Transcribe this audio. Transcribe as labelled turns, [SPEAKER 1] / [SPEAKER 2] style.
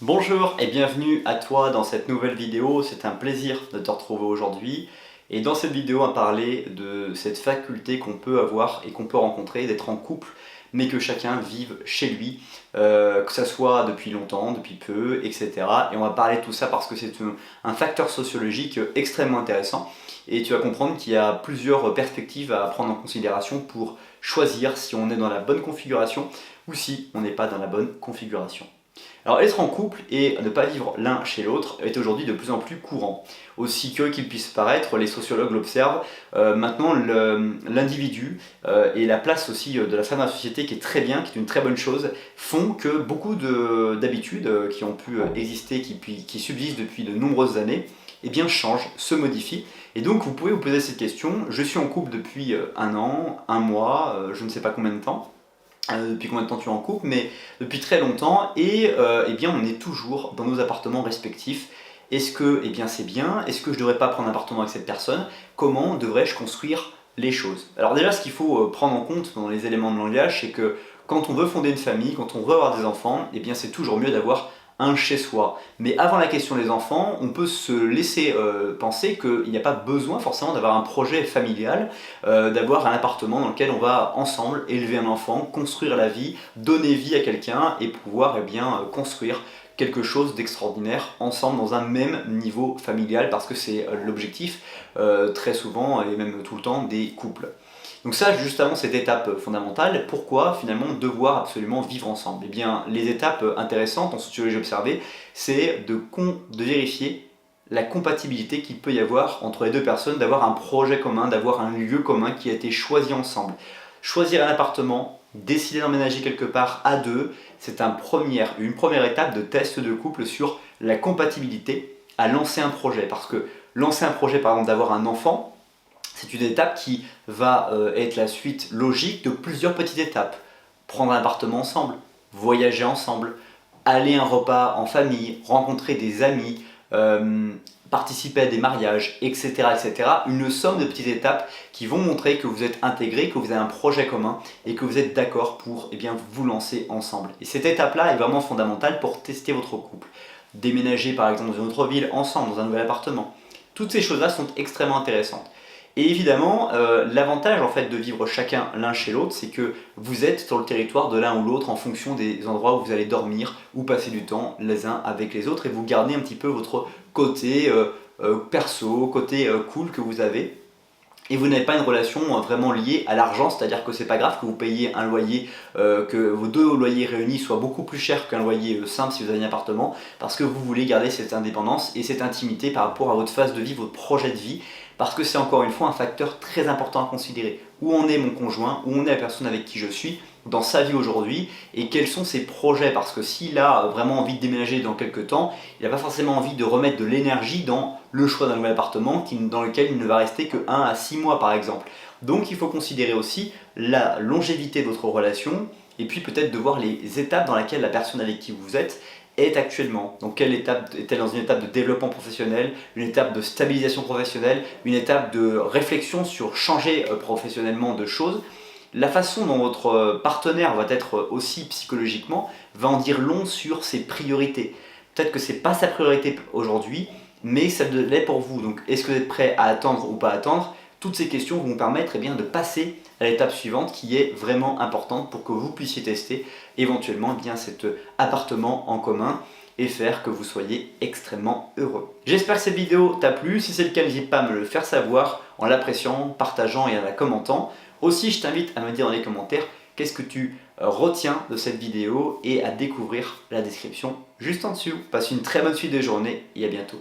[SPEAKER 1] Bonjour et bienvenue à toi dans cette nouvelle vidéo, c'est un plaisir de te retrouver aujourd'hui. Et dans cette vidéo, on va parler de cette faculté qu'on peut avoir et qu'on peut rencontrer d'être en couple, mais que chacun vive chez lui, que ça soit depuis longtemps, depuis peu, etc. Et on va parler de tout ça parce que c'est un facteur sociologique extrêmement intéressant. Et tu vas comprendre qu'il y a plusieurs perspectives à prendre en considération pour choisir si on est dans la bonne configuration ou si on n'est pas dans la bonne configuration. Alors être en couple et ne pas vivre l'un chez l'autre est aujourd'hui de plus en plus courant. Aussi curieux qu'il puisse paraître, les sociologues l'observent, maintenant l'individu et la place aussi de la femme dans la société qui est très bien, qui est une très bonne chose, font que beaucoup d'habitudes qui ont pu exister, qui subsistent depuis de nombreuses années, eh bien changent, se modifient. Et donc vous pouvez vous poser cette question, je suis en couple depuis un an, un mois, je ne sais pas combien de temps, depuis combien de temps tu es en couple, mais depuis très longtemps, et eh bien on est toujours dans nos appartements respectifs. Est-ce que eh bien, c'est bien? Est-ce que je ne devrais pas prendre un appartement avec cette personne? Comment devrais-je construire les choses? Alors déjà, ce qu'il faut prendre en compte dans les éléments de langage, c'est que quand on veut fonder une famille, quand on veut avoir des enfants, eh bien c'est toujours mieux d'avoir un chez soi. Mais avant la question des enfants, on peut se laisser penser qu'il n'y a pas besoin forcément d'avoir un projet familial, d'avoir un appartement dans lequel on va ensemble élever un enfant, construire la vie, donner vie à quelqu'un et pouvoir eh bien, construire quelque chose d'extraordinaire ensemble dans un même niveau familial, parce que c'est l'objectif très souvent et même tout le temps des couples. Donc ça, juste avant cette étape fondamentale, pourquoi finalement devoir absolument vivre ensemble? Eh bien, les étapes intéressantes en sociologie observée, c'est de vérifier la compatibilité qu'il peut y avoir entre les deux personnes, d'avoir un projet commun, d'avoir un lieu commun qui a été choisi ensemble. Choisir un appartement, décider d'emménager quelque part à deux, c'est une première étape de test de couple sur la compatibilité à lancer un projet. Parce que lancer un projet, par exemple, d'avoir un enfant, c'est une étape qui va être la suite logique de plusieurs petites étapes. Prendre un appartement ensemble, voyager ensemble, aller à un repas en famille, rencontrer des amis, participer à des mariages, etc., etc. Une somme de petites étapes qui vont montrer que vous êtes intégrés, que vous avez un projet commun et que vous êtes d'accord pour eh bien, vous lancer ensemble. Et cette étape-là est vraiment fondamentale pour tester votre couple. Déménager par exemple dans une autre ville ensemble, dans un nouvel appartement. Toutes ces choses-là sont extrêmement intéressantes. Et évidemment, l'avantage en fait de vivre chacun l'un chez l'autre, c'est que vous êtes sur le territoire de l'un ou l'autre en fonction des endroits où vous allez dormir ou passer du temps les uns avec les autres, et vous gardez un petit peu votre côté perso, côté cool que vous avez. Et vous n'avez pas une relation vraiment liée à l'argent, c'est-à-dire que c'est pas grave que vous payiez un loyer, que vos deux loyers réunis soient beaucoup plus chers qu'un loyer simple si vous avez un appartement, parce que vous voulez garder cette indépendance et cette intimité par rapport à votre phase de vie, votre projet de vie, parce que c'est encore une fois un facteur très important à considérer. Où en est mon conjoint, où en est la personne avec qui je suis, dans sa vie aujourd'hui, et quels sont ses projets, parce que s'il a vraiment envie de déménager dans quelques temps, il n'a pas forcément envie de remettre de l'énergie dans le choix d'un nouvel appartement dans lequel il ne va rester que 1 à 6 mois par exemple. Donc il faut considérer aussi la longévité de votre relation, et puis peut-être de voir les étapes dans lesquelles la personne avec qui vous êtes est actuellement. Donc quelle étape est-elle? Dans une étape de développement professionnel, une étape de stabilisation professionnelle, une étape de réflexion sur changer professionnellement de choses? La façon dont votre partenaire va être aussi psychologiquement va en dire long sur ses priorités. Peut-être que ce n'est pas sa priorité aujourd'hui, mais ça l'est pour vous. Donc est-ce que vous êtes prêt à attendre ou pas attendre? Toutes ces questions vont vous permettre eh bien, de passer à l'étape suivante qui est vraiment importante pour que vous puissiez tester éventuellement eh bien, cet appartement en commun et faire que vous soyez extrêmement heureux. J'espère que cette vidéo t'a plu. Si c'est le cas, n'hésite pas à me le faire savoir en l'appréciant, partageant et en la commentant. Aussi, je t'invite à me dire dans les commentaires qu'est-ce que tu retiens de cette vidéo et à découvrir la description juste en dessous. Passe une très bonne suite de journée et à bientôt.